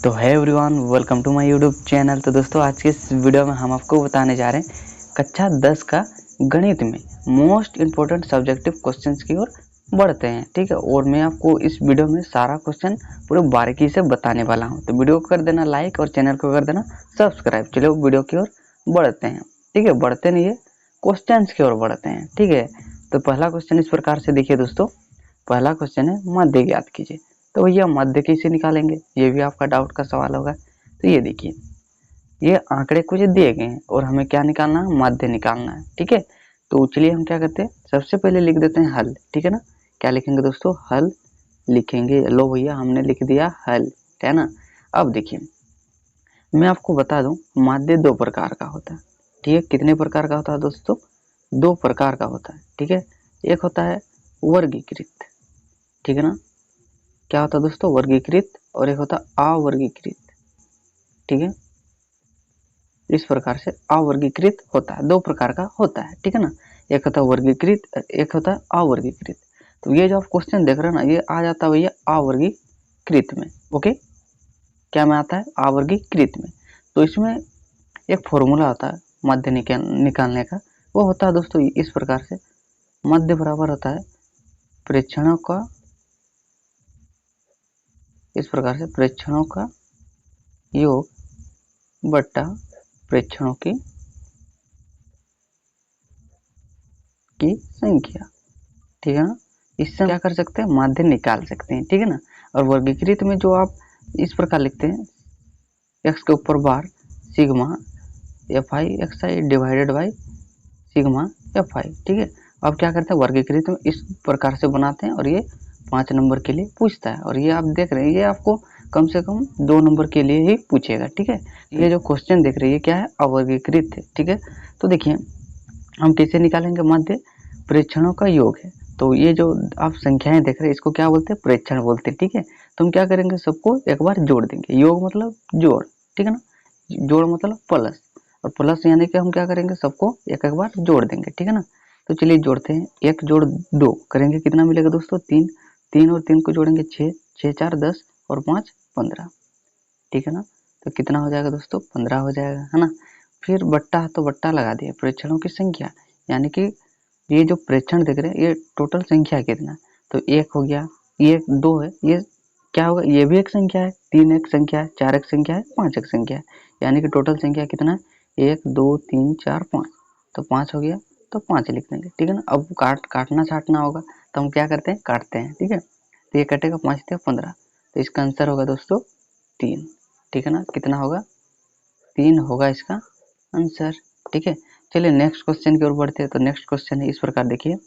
तो है everyone, welcome to my YouTube channel. तो दोस्तों, आज के इस वीडियो में हम आपको बताने जा रहे हैं कक्षा 10 का गणित में मोस्ट इम्पोर्टेंट सब्जेक्टिव क्वेश्चंस की ओर बढ़ते हैं। ठीक है, और मैं आपको इस वीडियो में सारा क्वेश्चन पूरे बारीकी से बताने वाला हूं। तो वीडियो को कर देना लाइक और चैनल को कर देना सब्सक्राइब। चलो वीडियो की ओर बढ़ते हैं। ठीक है, बढ़ते नहीं है, क्वेश्चन की ओर बढ़ते हैं। ठीक है, तो पहला क्वेश्चन इस प्रकार से देखिए दोस्तों। पहला क्वेश्चन है मध्य ज्ञात कीजिए। तो भैया मध्य कैसे निकालेंगे, ये भी आपका डाउट का सवाल होगा। तो ये देखिए, ये आंकड़े कुछ दिए गए हैं और हमें क्या निकालना है, मध्य निकालना है। ठीक है, तो चलिए हम क्या करते हैं, सबसे पहले लिख देते हैं हल। ठीक है ना, क्या लिखेंगे दोस्तों, हल लिखेंगे। लो भैया, हमने लिख दिया हल, है ना। अब देखिए, मैं आपको बता दूं, माध्य दो प्रकार का होता है। ठीक है, कितने प्रकार का होता है दोस्तों, दो प्रकार का होता है। ठीक है, एक होता है वर्गीकृत। ठीक है ना, क्या होता है दोस्तों, वर्गीकृत, और एक होता है अवर्गीकृत। ठीक है, इस प्रकार से अवर्गीकृत होता है, दो प्रकार का होता है। ठीक है ना, एक होता है वर्गीकृत, एक होता है अवर्गीकृत। तो ये जो आप क्वेश्चन देख रहे हैं ना, ये आ जाता है भैया अवर्गीकृत में। ओके, क्या में आता है, अवर्गीकृत में। तो इसमें एक फॉर्मूला होता है मध्य निकालने का, वो होता है दोस्तों इस प्रकार से। मध्य बराबर होता है प्रेक्षणों का, इस प्रकार से प्रेक्षणों का योग बट्टा प्रेक्षणों की संख्या। ठीक है ना, इससे क्या कर सकते हैं, माध्य निकाल सकते हैं। ठीक है ना, और वर्गीकृत में जो आप इस प्रकार लिखते हैं, एक्स के ऊपर bar sigma F I X I divided by sigma F I. ठीक है, अब क्या करते हैं, वर्गीकृत में इस प्रकार से बनाते हैं और ये 5 नंबर के लिए पूछता है। और ये आप देख रहे हैं, ये आपको कम से कम 2 नंबर के लिए ही पूछेगा। ठीक है, ये जो क्वेश्चन देख रहे हैं, ये क्या है, अवर्गीकृत है। ठीक है, तो देखिए हम कैसे निकालेंगे मध्य, प्रेक्षणों का योग है। तो ये जो आप संख्याएं देख रहे हैं, इसको क्या बोलते हैं, प्रेक्षण बोलते हैं। ठीक है, तो हम क्या करेंगे, सबको एक बार जोड़ देंगे। योग मतलब जोड़, ठीक है ना, जोड़ मतलब प्लस, और प्लस यानी कि हम क्या करेंगे, सबको एक एक बार जोड़ देंगे। ठीक है ना, तो चलिए जोड़ते हैं। एक जोड़ दो करेंगे, कितना मिलेगा दोस्तों, 3। 3 और 3 को जोड़ेंगे 6, 6 4 10 और 5 15। ठीक है ना, तो कितना हो जाएगा दोस्तों, 15 हो जाएगा, है ना। फिर बट्टा है तो बट्टा लगा दिया, प्रेक्षणों की संख्या, यानी कि ये जो प्रेक्षण देख रहे हैं, ये टोटल संख्या कितना है। तो 1 हो गया, ये 2 है, ये क्या होगा, ये भी एक संख्या है, 3 एक संख्या है, 4 एक संख्या है, 5 एक संख्या है, यानी कि टोटल संख्या कितना है, 1 2 3 4 5। तो 5 हो गया, तो 5 लिख देंगे। ठीक है ना, अब काटना छाटना होगा, तो हम क्या करते हैं, काटते हैं। ठीक है, तो ये कटेगा, 5 × 15, तो इसका आंसर होगा दोस्तों 3। ठीक है ना, कितना होगा, 3 होगा इसका आंसर। ठीक है, चलिए नेक्स्ट क्वेश्चन की ओर बढ़ते हैं। तो नेक्स्ट क्वेश्चन है इस प्रकार, देखिए,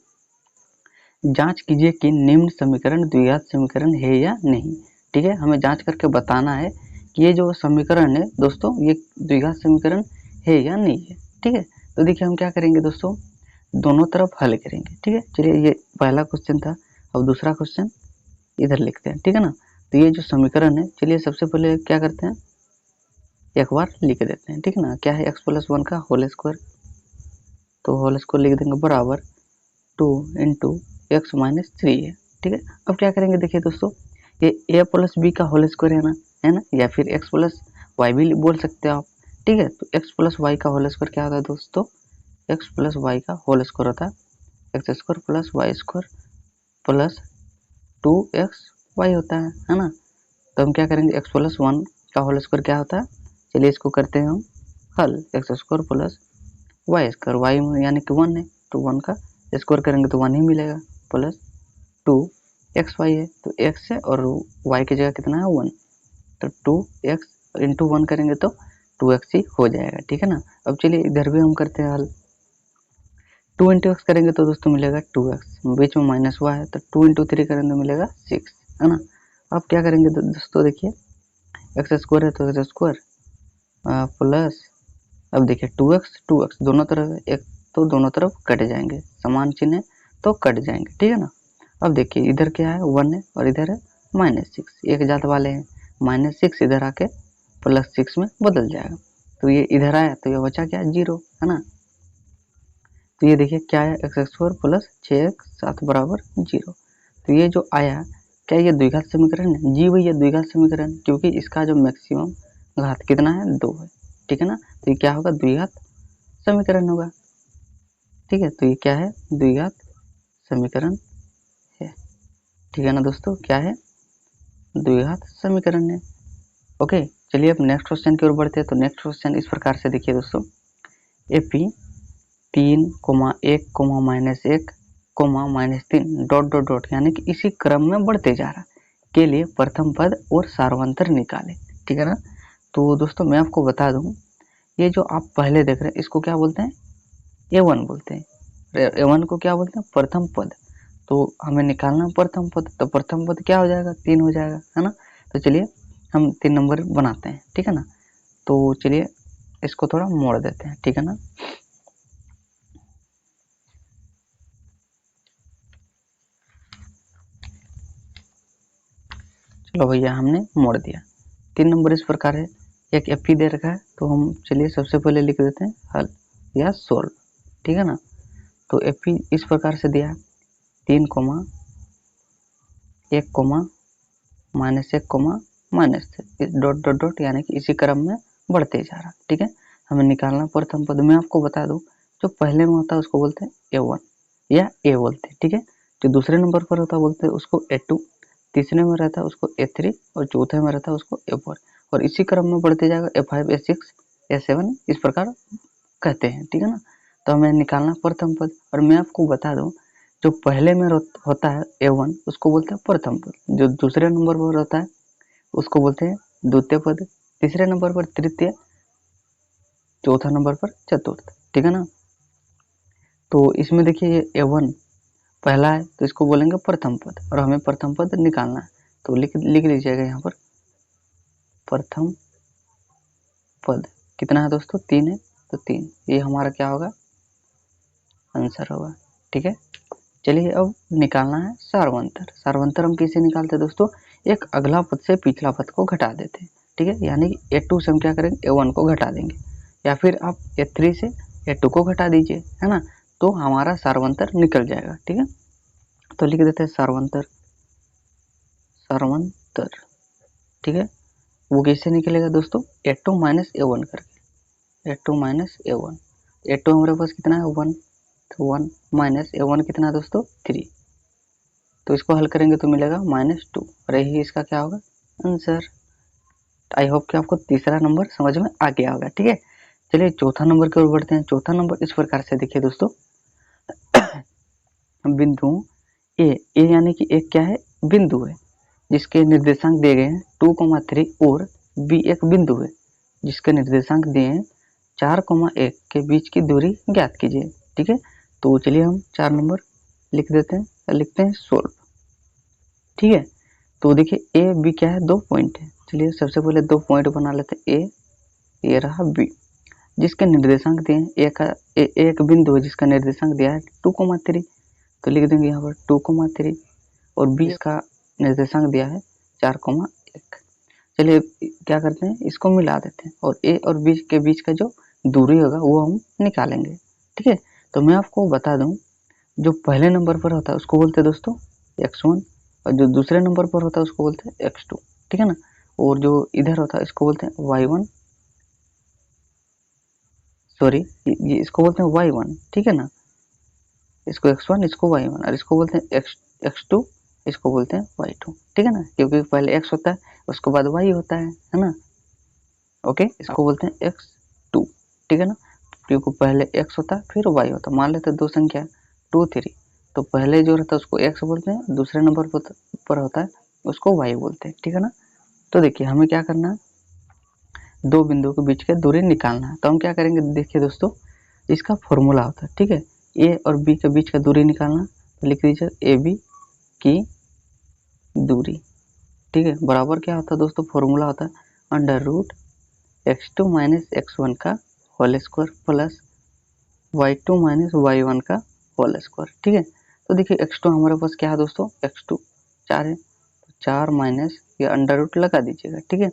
जांच कीजिए कि निम्न समीकरण द्विघात समीकरण है या नहीं। ठीक है, हमें जांच करके बताना है कि ये जो समीकरण है दोस्तों, ये द्विघात समीकरण है या नहीं है। ठीक है, तो देखिए हम क्या करेंगे दोस्तों, दोनों तरफ हल करेंगे। ठीक है, चलिए ये पहला क्वेश्चन था, अब दूसरा क्वेश्चन इधर लिखते हैं। ठीक है ना, तो ये जो समीकरण है, चलिए सबसे पहले क्या करते हैं, एक बार लिख देते हैं। ठीक है ना, क्या है, x + 1 का होल स्क्वायर, तो होल स्क्वायर लिख देंगे बराबर 2 × x - 3 है। ठीक है, अब क्या करेंगे, देखिए दोस्तों, ये a + b का होल स्क्वायर है ना, या फिर x + y भी बोल सकते हो आप। ठीक है, तो x + y का होल स्क्वायर क्या होता है दोस्तों, x + y का होल स्क्वायर होता है x² + y² + 2xy होता है ना। तो हम क्या करेंगे, x + 1 का होल स्क्वायर क्या होता है, चलिए इसको करते हैं हम हल, x² + y², y यानी कि 1 है, तो 1 का स्क्वायर करेंगे तो 1 ही मिलेगा, प्लस 2xy है, तो x है और y की जगह कितना है, 1, तो 2x × 1 करेंगे तो 2x ही हो जाएगा। ठीक है ना, अब चलिए इधर भी हम करते हैं हल, 2 × x करेंगे तो दोस्तों मिलेगा 2x, बीच में माइनस हुआ है, तो 2 × 3 करेंगे तो मिलेगा 6, है ना। अब क्या करेंगे दोस्तों, देखिए x² है तो x² प्लस, अब देखिए 2x दोनों तरफ है, एक तो दोनों तरफ कट जाएंगे, समान चिन्ह है तो कट जाएंगे। ठीक है ना, अब देखिए इधर क्या है, 1 है और इधर है -6, एक जात वाले हैं, -6 इधर आके +6 में बदल जाएगा, तो ये इधर आया तो ये बचा क्या, 0, है ना। तो ये देखिए क्या है, x² + 6x 7 = 0, तो ये जो आया क्या ये द्विघात समीकरण है? जी भैया द्विघात समीकरण, क्योंकि इसका जो मैक्सिमम घात कितना है 2 है, ठीक है ना। तो ये क्या होगा? द्विघात समीकरण होगा, ठीक है। तो ये क्या है? द्विघात समीकरण है, ठीक है ना दोस्तों, क्या है? द्विघात समीकरण है। ओके, चलिए अब नेक्स्ट क्वेश्चन की ओर बढ़ते हैं। तो नेक्स्ट क्वेश्चन इस प्रकार से देखिए दोस्तों, एपी 3,1,-1, -3 डॉट डॉट डॉट यानी कि इसी क्रम में बढ़ते जा रहा के लिए प्रथम पद और सार्वंतर निकाले, ठीक है ना। तो दोस्तों मैं आपको बता दूं, ये जो आप पहले देख रहे हैं इसको क्या बोलते हैं? A1 बोलते हैं। A1 को क्या बोलते हैं? प्रथम पद। तो हमें निकालना प्रथम पद, तो प्रथम पद क्या हो जाएगा? 3 हो जाएगा, है ना। तो चलिए हम 3 नंबर बनाते हैं, ठीक है ना। तो चलिए इसको थोड़ा मोड़ देते हैं, ठीक है ना। चलो भैया हमने मोड़ दिया। 3 नंबर इस प्रकार है, एक एफ दे रखा है, तो हम चलिए सबसे पहले लिख देते हैं हल या सोल्व, ठीक है ना। तो एफ इस प्रकार से दिया है 3, 1, -1, डॉट डॉट डॉट यानी कि इसी क्रम में बढ़ते जा रहा, ठीक है। हमें निकालना प्रथम पद। मैं आपको बता दूं, जो पहले में होता है उसको बोलते हैं A1 या A बोलते हैं, ठीक है। जो दूसरे नंबर पर होता है बोलते हैं उसको A2, तीसरे में रहता है उसको A3 और चौथे में रहता है उसको A4, और इसी क्रम में बढ़ते जाएगा A5, A6, A7 इस प्रकार कहते हैं, ठीक है ना। तो हमें निकालना प्रथम पद, और मैं आपको बता दूं, जो पहले में होता है A1 उसको बोलते हैं प्रथम पद, जो दूसरे नंबर पर होता है उसको बोलते हैं द्वितीय पद, तीसरे नंबर पर तृतीय, चौथा नंबर पर चतुर्थ, ठीक है ना। तो इसमें देखिए ये A1 पहला है तो इसको बोलेंगे प्रथम पद, और हमें प्रथम पद निकालना है। तो लिख लीजिएगा यहाँ पर प्रथम पद कितना है दोस्तों? 3 है, तो 3 ये हमारा क्या होगा? आंसर होगा, ठीक है। चलिए अब निकालना है सार्वंतर। सार्वंतर हम कैसे निकालते हैं दोस्तों? एक अगला पद से पिछला पद को घटा देते हैं, ठीक है। यानी कि A2 से हम क्या करेंगे? A1 को घटा देंगे, या फिर आप A3 से A2 को घटा दीजिए, है ना। तो हमारा सार्वंतर निकल जाएगा, ठीक है। तो लिख देते हैं सार्वंतर, सार्वंतर, ठीक है। वो कैसे निकलेगा दोस्तों? A2 माइनस A1 करके, A2 माइनस A1। A2 हमारे पास कितना है? 1, तो 1 माइनस A1 कितना है दोस्तों? 3। तो इसको हल करेंगे तो मिलेगा -2, और यही इसका क्या होगा? आंसर। आई होप कि आपको तीसरा नंबर समझ में आ गया होगा, ठीक है। चलिए चौथा नंबर की ओर बढ़ते हैं। चौथा नंबर इस प्रकार से देखिए दोस्तों, बिंदु ए यानी कि एक क्या है? बिंदु है जिसके निर्देशांक दिए गए हैं 2,3, और बी एक बिंदु है जिसके निर्देशांक दिए हैं 4,1 के बीच की दूरी ज्ञात कीजिए, ठीक है। तो चलिए हम 4 नंबर लिख देते हैं, लिखते हैं सोल्व, ठीक है। तो देखिए ए बी क्या है? 2 पॉइंट है। चलिए सबसे पहले 2 पॉइंट बना लेते हैं। ए ये रहा बी, जिसके निर्देशांक दिए हैं एक बिंदु है जिसका निर्देशांक दिया है 2,3, तो लिख देंगे यहाँ पर 2,3, और बी का निर्देशांक दिया है 4,1। चलिए क्या करते हैं? इसको मिला देते हैं, और ए और बी के बीच का जो दूरी होगा वो हम निकालेंगे, ठीक है। तो मैं आपको बता दूं, जो पहले नंबर पर होता है उसको बोलते हैं दोस्तों x1, और जो दूसरे नंबर पर होता है उसको बोलते हैं x2, ठीक है ना। और जो इधर होता है इसको बोलते हैं y1, सॉरी ये इसको बोलते हैं y1, ठीक है ना। इसको x1, इसको y1, और इसको बोलते हैं x2, इसको बोलते हैं y2, ठीक है ना, क्योंकि पहले x होता है उसके बाद y होता है ना। ओके, इसको बोलते हैं x2, ठीक है ना, क्योंकि पहले x होता है फिर y होता है। मान लेते हैं दो संख्या 2, 3, तो पहले जो रहता है उसको x बोलते हैं, दूसरे नंबर पर होता है उसको y बोलते हैं, ठीक है ना। तो देखिए हमें क्या करना है? दो बिंदुओं के बीच की दूरी निकालना है। तो हम क्या करेंगे? देखिए दोस्तों, इसका फॉर्मूला होता है, ठीक है। ए और बी के बीच का दूरी निकालना, तो लिख दीजिए ए बी की दूरी, ठीक है, बराबर क्या होता है दोस्तों? फॉर्मूला होता है √x2 माइनस x1 का whole square plus y2 minus y1 का होल स्क्वायर, ठीक है। तो देखिए x2 हमारे पास क्या है दोस्तों? x2 4 है, तो 4 माइनस ये अंडर रूट लगा दीजिएगा, ठीक है।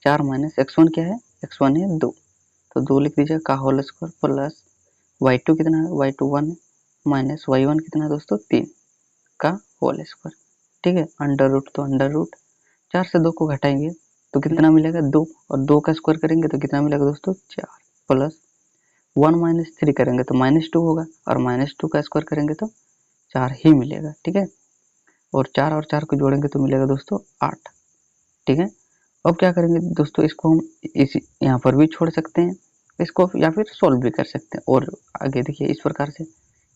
4 माइनस x1 क्या है? x1 है 2, तो 2 लिख दीजिएगा का होल स्क्वायर प्लस y2 कितना है? y2 1 है, माइनस y1 कितना है दोस्तों? 3 का होल स्क्वायर, ठीक है, अंडर रूट तो अंडर रूट, 4 से 2 को घटाएंगे तो कितना मिलेगा 2, और 2 का स्क्वायर करेंगे तो कितना मिलेगा दोस्तों 4, प्लस 1 माइनस 3 करेंगे तो -2 होगा, और -2 का स्क्वायर करेंगे तो 4 ही मिलेगा, ठीक है। और 4 को जोड़ेंगे तो मिलेगा दोस्तों 8, ठीक है। अब क्या करेंगे दोस्तों, इसको हम इस यहाँ पर भी छोड़ सकते हैं इसको, या फिर सोल्व भी कर सकते हैं। और आगे देखिए इस प्रकार से,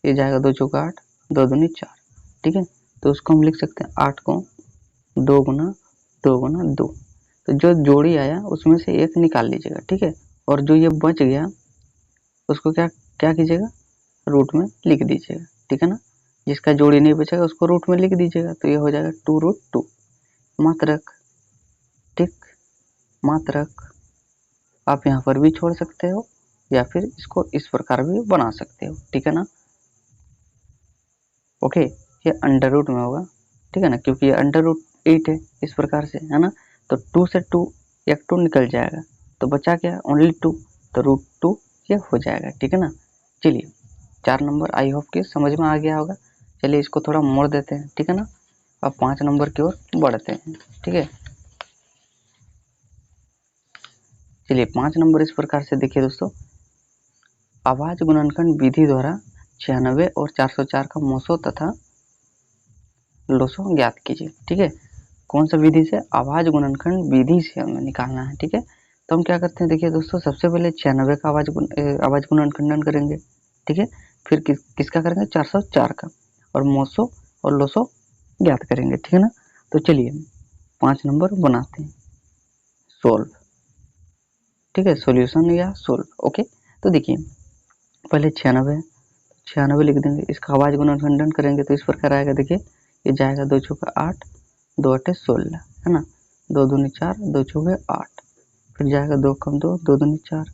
ये जाएगा 2 चौका 8, 2 दूनी 4, ठीक है। तो उसको हम लिख सकते हैं 8 को 2 गुना 2 गुना 2, तो जो जोड़ी आया उसमें से एक निकाल लीजिएगा, ठीक है। और जो ये बच गया उसको क्या क्या कीजिएगा, रूट में लिख दीजिएगा, ठीक है ना। जिसका जोड़ी नहीं बचेगा उसको रूट में लिख दीजिएगा, तो ये हो जाएगा 2√2 मात्रक, ठीक, मात्रक। आप यहाँ पर भी छोड़ सकते हो या फिर इसको इस प्रकार भी बना सकते हो, ठीक है ना। ओके, ये अंडर रूट में होगा, ठीक है ना, क्योंकि ये अंडर रूट 8 है, इस प्रकार से, है ना। तो 2 से 2 एक 2 निकल जाएगा, तो बचा क्या, ओनली 2, तो √2 ये हो जाएगा, ठीक है ना। चलिए 4 नंबर आई होप कि समझ में आ गया होगा। चलिए इसको थोड़ा मोड़ देते हैं, ठीक है ना। अब 5 नंबर की ओर बढ़ते हैं, ठीक है। चलिए 5 नंबर इस प्रकार से देखिए दोस्तों, आवाज गुणनखंड विधि द्वारा 96 और 404 का मोसो तथा लोसो ज्ञात कीजिए, ठीक है। कौन सा विधि से, आवाज गुणनखंड विधि से हमें निकालना है, ठीक है। तो हम क्या करते हैं, देखिए दोस्तों, सबसे पहले 96 का आवाज गुणनखंडन करेंगे, ठीक है। फिर किसका करेंगे, 404 का, और मोसो और लोसो ज्ञात करेंगे, ठीक है ना। तो चलिए 5 नंबर बनाते हैं, सोल्व, ठीक है, सॉल्यूशन या सोल्व, ओके। तो देखिए पहले 96 लिख देंगे, इसका आवाज गुणनखंडन करेंगे तो इस प्रकार आएगा, देखिए ये जाएगा 2 चौका 8, 2 8 16, है ना, 2 दूनी 4, 2 चौके 8, फिर जाएगा 2 कम 2, 2 दूनी 4,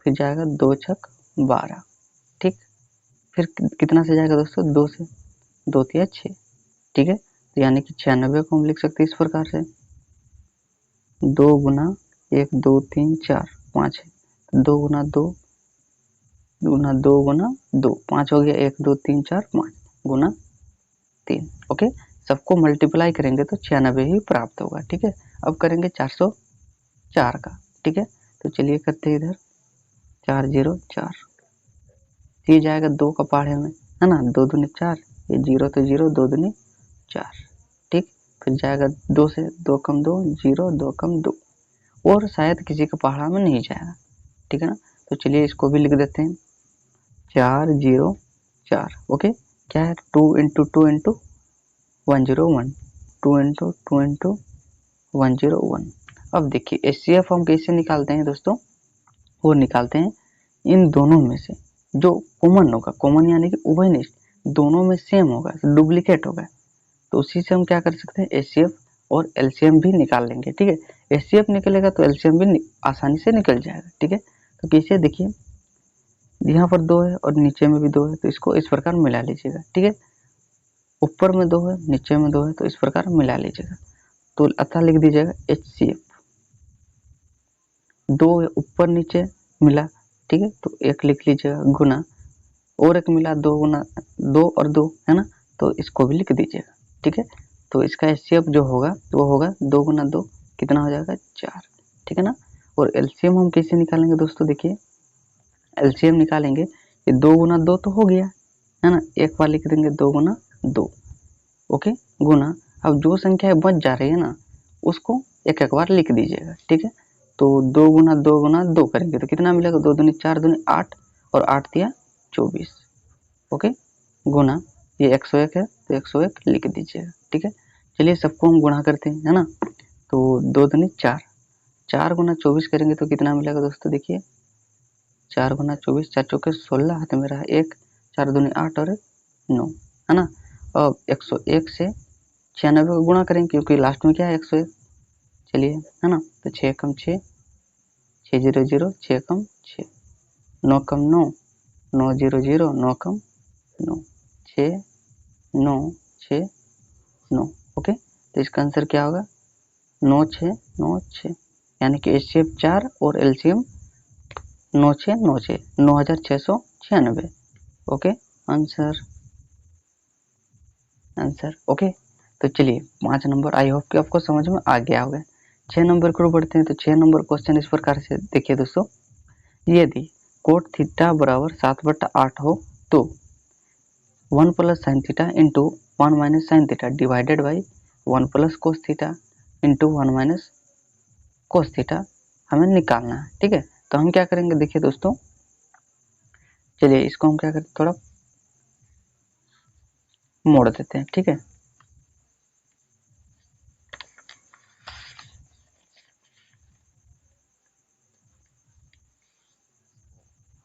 फिर जाएगा 2 छक 12, ठीक। फिर कितना से जाएगा दोस्तों, 2 से, 2 तिया 6, ठीक है। तो यानी कि 96 को हम लिख सकते हैं इस प्रकार से, 2 गुना 1 2 3 4 5 है, 2 गुना 2 गुना 2 गुना 2, 5 हो गया, 1 2 3 4 5 गुना 3, ओके। सबको मल्टीप्लाई करेंगे तो 96 ही प्राप्त होगा, ठीक है। अब करेंगे 404 का, ठीक है। तो चलिए करते हैं इधर 404, ये जाएगा 2 का पहाड़े में, है ना, 2 दूनी 4, ये 0 तो 0, 2 दूनी 4, ठीक। फिर जाएगा 2 से, 2 कम 2 0, 2 कम 2, और शायद किसी का पहाड़ा में नहीं जाएगा, ठीक है ना। तो चलिए इसको भी लिख देते हैं 404, ओके। क्या है, 2 इंटू 2 इंटू 101, 2 इंटू 2 इंटू 101। अब देखिए HCF हम कैसे निकालते हैं दोस्तों, वो निकालते हैं इन दोनों में से जो कॉमन होगा, कॉमन यानी कि उभयनिष्ठ, दोनों में सेम होगा, डुप्लीकेट होगा, तो उसी से हम क्या कर सकते हैं, HCF और LCM भी निकाल लेंगे, ठीक है। HCF निकलेगा तो LCM भी आसानी से निकल जाएगा, ठीक है। तो कैसे, देखिए यहाँ पर 2 है और नीचे में भी 2 है, तो इसको इस प्रकार मिला लीजिएगा, ठीक है। ऊपर में 2 है, नीचे में 2 है, तो इस प्रकार मिला लीजिएगा, तो अतः लिख दीजिएगा HCF, 2 ऊपर नीचे मिला, ठीक है, तो 1 लिख लीजिएगा, गुना और एक मिला, 2 गुना 2 और 2, है ना, तो इसको भी लिख दीजिएगा, ठीक है। तो इसका HCF जो होगा वो होगा 2 गुना 2, कितना हो जाएगा 4, ठीक है ना। और LCM हम कैसे निकालेंगे दोस्तों, देखिए LCM निकालेंगे, ये 2 गुना 2 तो हो गया, है ना, एक बार लिख देंगे 2 गुना 2, ओके, गुना, अब जो संख्या बच जा रही है ना उसको एक एक बार लिख दीजिएगा, ठीक है। तो 2 गुना 2 करेंगे तो कितना मिलेगा, 2 दूनी 4 दूनी 8, और 8 तिया 24, ओके, गुना, ये 101 है तो 101 लिख दीजिएगा, ठीक है। चलिए सबको हम गुणा करते हैं, है ना। तो 2 दूनी 4, 4 गुना 24 करेंगे तो कितना मिलेगा दोस्तों, देखिए 4 गुना 24, 4 चौके 16, हाथ में रहा 1, 4 दूनी 8 और 9, है ना। अब 101 से 96 को गुणा करेंगे क्योंकि लास्ट में क्या है 101, चलिए, है ना। तो 6 कम 6, 6 0 0, 6 कम 6, 9 कम 9, 9 0 0, 9 कम 9, 6 9 6 9, ओके। तो इसका आंसर क्या होगा, 9 6 9 6, यानी कि HCF 4 और LCM 9 6 9 6, 9696, ओके, आंसर, ओके। तो चलिए 5 नंबर आई होप कि आपको समझ में आ गया होगा। 6 नंबर की ओर बढ़ते हैं। तो 6 नंबर क्वेश्चन इस प्रकार से देखिए दोस्तों, यदि कोट थीटा बराबर 7/8 हो तो 1 plus sine theta into 1 minus sine theta divided by 1 plus cos theta into 1 minus cos theta हमें निकालना है। ठीक है, तो हम क्या करेंगे देखिए दोस्तों, चलिए इसको हम क्या करते हैं, थोड़ा मोड़ देते हैं। ठीक है,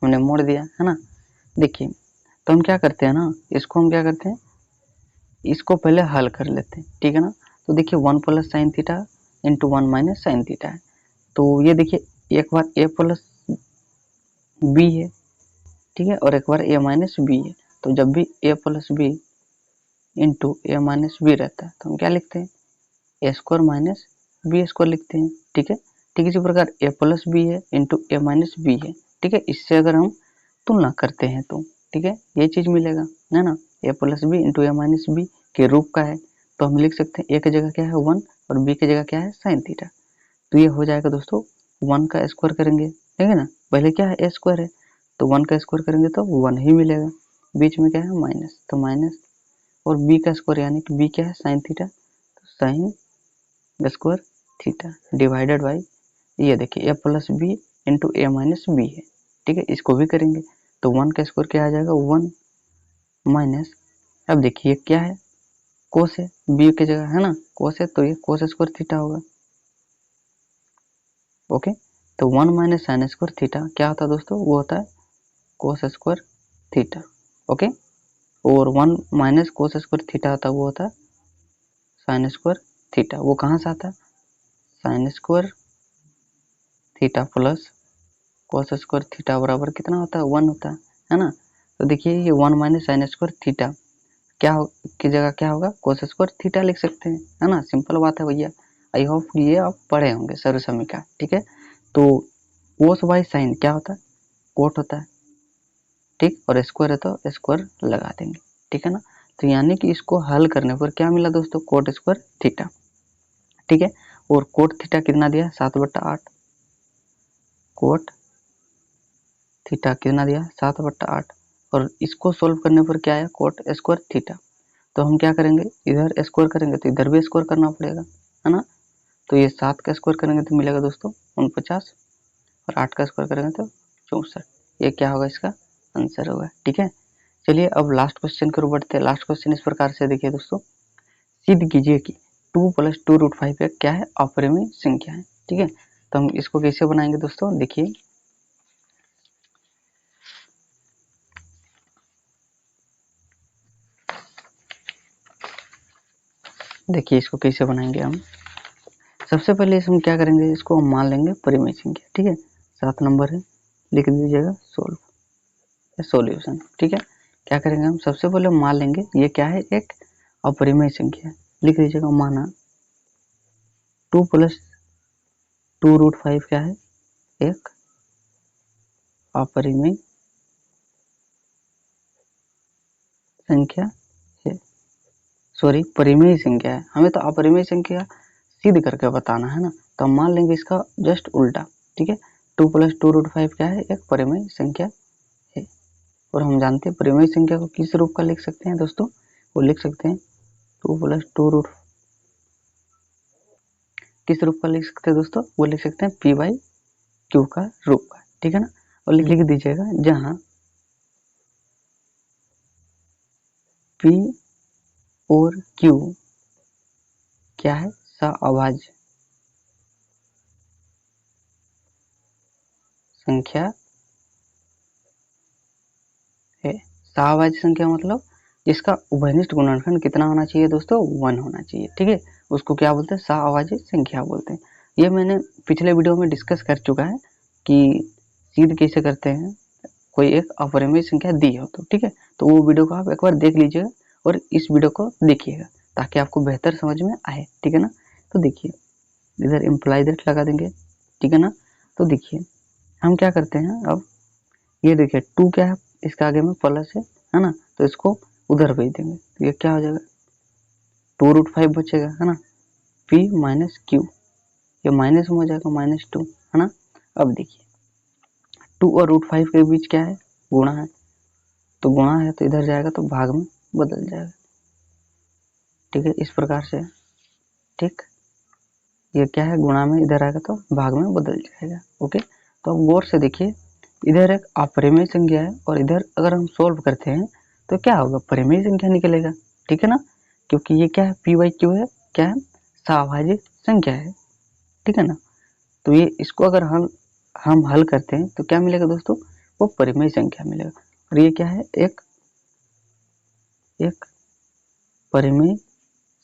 हमने मोड़ दिया है ना। देखिए तो हम क्या करते हैं ना, इसको हम क्या करते हैं, इसको पहले हल कर लेते हैं। ठीक है ना, तो देखिए 1 plus sine theta into 1 minus sine theta है। तो ये देखिए एक बार ए प्लस बी है, ठीक है, और एक बार ए माइनस बी है। तो जब भी ए प्लस बी इंटू ए माइनस बी रहता है तो हम क्या लिखते हैं, ए स्क्वायर माइनस बी स्क्वायर लिखते हैं। ठीक है, ठीक इसी प्रकार ए प्लस बी है इंटू ए माइनस बी है। ठीक है, इससे अगर हम तुलना करते हैं तो ठीक है ये चीज मिलेगा, है ना। ए प्लस बी इंटू ए माइनस बी के रूप का है, तो हम लिख सकते हैं ए की जगह क्या है 1 और बी की जगह क्या है साइन थीटा। तो ये हो जाएगा दोस्तों 1 का स्क्वायर करेंगे, ठीक है ना, पहले क्या है ए स्क्वायर है तो 1 का स्क्वायर करेंगे तो 1 ही मिलेगा, बीच में क्या है माइनस, तो माइनस, और बी का स्क्वायर यानी कि बी क्या है साइन थीटा, तो sine square theta divided by ये देखिए ए प्लस बी इंटू ए माइनस बी है। ठीक है, इसको भी करेंगे तो 1 का स्क्वायर क्या आ जाएगा 1 माइनस, अब देखिए क्या है कोस है, बी की जगह है ना कोस है, तो ये कोस स्क्वायर थीटा होगा। ओके, तो 1 माइनस साइन स्क्वायर थीटा क्या होता है दोस्तों, वो होता है कोस स्क्वायर थीटा। ओके, और 1 माइनस कोस स्क्वायर थीटा होता है वो होता है साइन स्क्वायर थीटा। वो कहाँ से आता है, sine square theta plus cos square theta बराबर कितना होता है 1 होता है ना। तो देखिए ये 1 माइनस साइन स्क्वायर थीटा क्या की जगह क्या होगा कोस स्क्वायर थीटा लिख सकते हैं, है ना, सिंपल बात है भैया। आई होप ये आप पढ़े होंगे सर्व समीकरण। ठीक है, तो कोस बाई साइन क्या होता है कोट होता है, ठीक, और स्क्वायर है तो स्क्वायर लगा देंगे। ठीक है ना, तो यानी कि इसको हल करने पर क्या मिला दोस्तों कोट स्क्वायर थीटा। ठीक है, और कोट थीटा कितना दिया 7/8, कोट थीटा कितना दिया 7/8, और इसको सोल्व करने पर क्या आया कोट स्क्वायर थीटा। तो हम क्या करेंगे इधर स्क्वायर करेंगे तो इधर भी स्क्वायर करना पड़ेगा, है ना। तो ये 7 का स्क्वायर करेंगे तो मिलेगा दोस्तों 49, और 8 का स्क्वायर करेंगे तो 64। ये क्या होगा इसका आंसर होगा। ठीक है, चलिए अब लास्ट क्वेश्चन की ओर बढ़ते हैं। लास्ट क्वेश्चन इस प्रकार से देखिए दोस्तों, सिद्ध कीजिए कि 2 + 2√5 क्या है अपरिमेय संख्या है। ठीक है, तो हम इसको कैसे बनाएंगे दोस्तों, देखिए देखिए इसको कैसे बनाएंगे हम। सबसे पहले हम क्या करेंगे, इसको हम मान लेंगे परिमेय संख्या। ठीक है, 7 नंबर है, लिख दीजिएगा सोल्व सॉल्यूशन। ठीक है, क्या करेंगे हम सबसे पहले मान लेंगे ये क्या है एक अपरिमेय संख्या, लिख दीजिएगा माना 2 + 2√5 क्या है एक अपरिमेय संख्या है, सॉरी परिमेय संख्या है। हमें तो अपरिमेय संख्या सिद्ध करके बताना है ना, तो हम मान लेंगे इसका जस्ट उल्टा। ठीक है, 2 + 2√5 क्या है एक परिमेय संख्या है, और हम जानते हैं परिमेय संख्या को किस रूप का लिख सकते हैं दोस्तों, वो लिख सकते हैं 2 + 2 किस रूप का लिख सकते हैं दोस्तों, वो लिख सकते हैं p/q का रूप का। ठीक है ना, और लिख दीजिएगा जहां p और q क्या है सहअभाज्य संख्या है। सहअभाज्य संख्या मतलब इसका उभयनिष्ठ गुणनखंड कितना होना चाहिए दोस्तों 1 होना चाहिए। ठीक है, उसको क्या बोलते हैं सहअभाज्य संख्या बोलते हैं। ये मैंने पिछले वीडियो में डिस्कस कर चुका है कि सिद्ध कैसे करते हैं कोई एक अपरिमेय संख्या दी हो तो। ठीक है, तो वो वीडियो को आप एक बार देख लीजिएगा और इस वीडियो को देखिएगा ताकि आपको बेहतर समझ में आए। ठीक है ना, तो देखिए इधर इम्प्लाई दैट लगा देंगे। ठीक है ना, तो देखिए हम क्या करते हैं अब, ये देखिए 2 क्या है इसके आगे में प्लस है ना, तो इसको उधर भेज देंगे तो ये क्या हो जाएगा 2√5 बचेगा, है ना। p माइनस क्यू, ये माइनस में हो जाएगा -2, है ना। अब देखिए 2 और √5 के बीच क्या है, गुणा है, तो गुणा है तो इधर जाएगा तो भाग में बदल जाएगा, ठीक है, इस प्रकार से। ठीक, ये क्या है, गुणा में इधर आएगा तो भाग में बदल जाएगा। ओके, तो अब गौर से देखिए, इधर एक अपरिमेय संख्या है और इधर अगर हम सोल्व करते हैं तो क्या होगा, परिमेय संख्या निकलेगा, ठीक है ना, क्योंकि ये क्या है, पी वाई क्यू है, क्या है, सहाभाजिक संख्या है, ठीक है ना। तो ये इसको अगर हम हल करते हैं तो क्या मिलेगा दोस्तों, वो परिमेय संख्या मिलेगा। और ये क्या है, एक परिमेय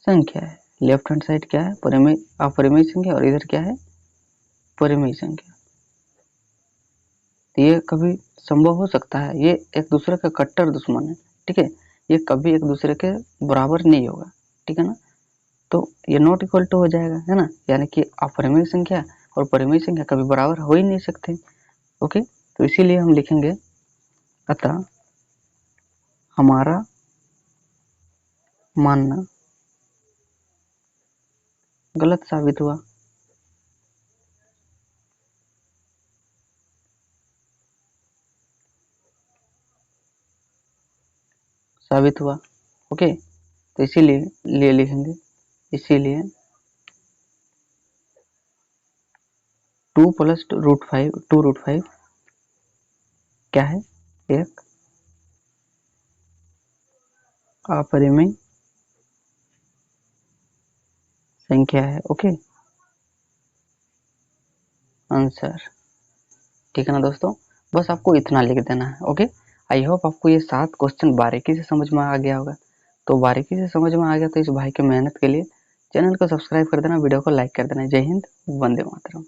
संख्या है। लेफ्ट हैंड साइड क्या है, परिमेय अपरिमेय संख्या, और इधर क्या है, परिमेय संख्या। तो ये कभी संभव हो सकता है, ये एक दूसरे का कट्टर दुश्मन है, ठीक है, ये कभी एक दूसरे के बराबर नहीं होगा, ठीक है ना। तो ये नॉट इक्वल टू हो जाएगा, है ना, यानी कि अपरिमेय संख्या और परिमेय संख्या कभी बराबर हो ही नहीं सकते। ओके, तो इसीलिए हम लिखेंगे, अतः हमारा मानना गलत साबित हुआ। ओके, तो इसीलिए लिखेंगे, इसीलिए 2 प्लस √5 क्या है, एक अपरिमेय संख्या है। ओके, आंसर, ठीक है ना दोस्तों, बस आपको इतना लिख देना है। ओके, आई होप आपको ये 7 क्वेश्चन बारीकी से समझ में आ गया होगा। तो बारीकी से समझ में आ गया तो इस भाई की मेहनत के लिए चैनल को सब्सक्राइब कर देना, वीडियो को लाइक कर देना। जय हिंद, वंदे मातरम।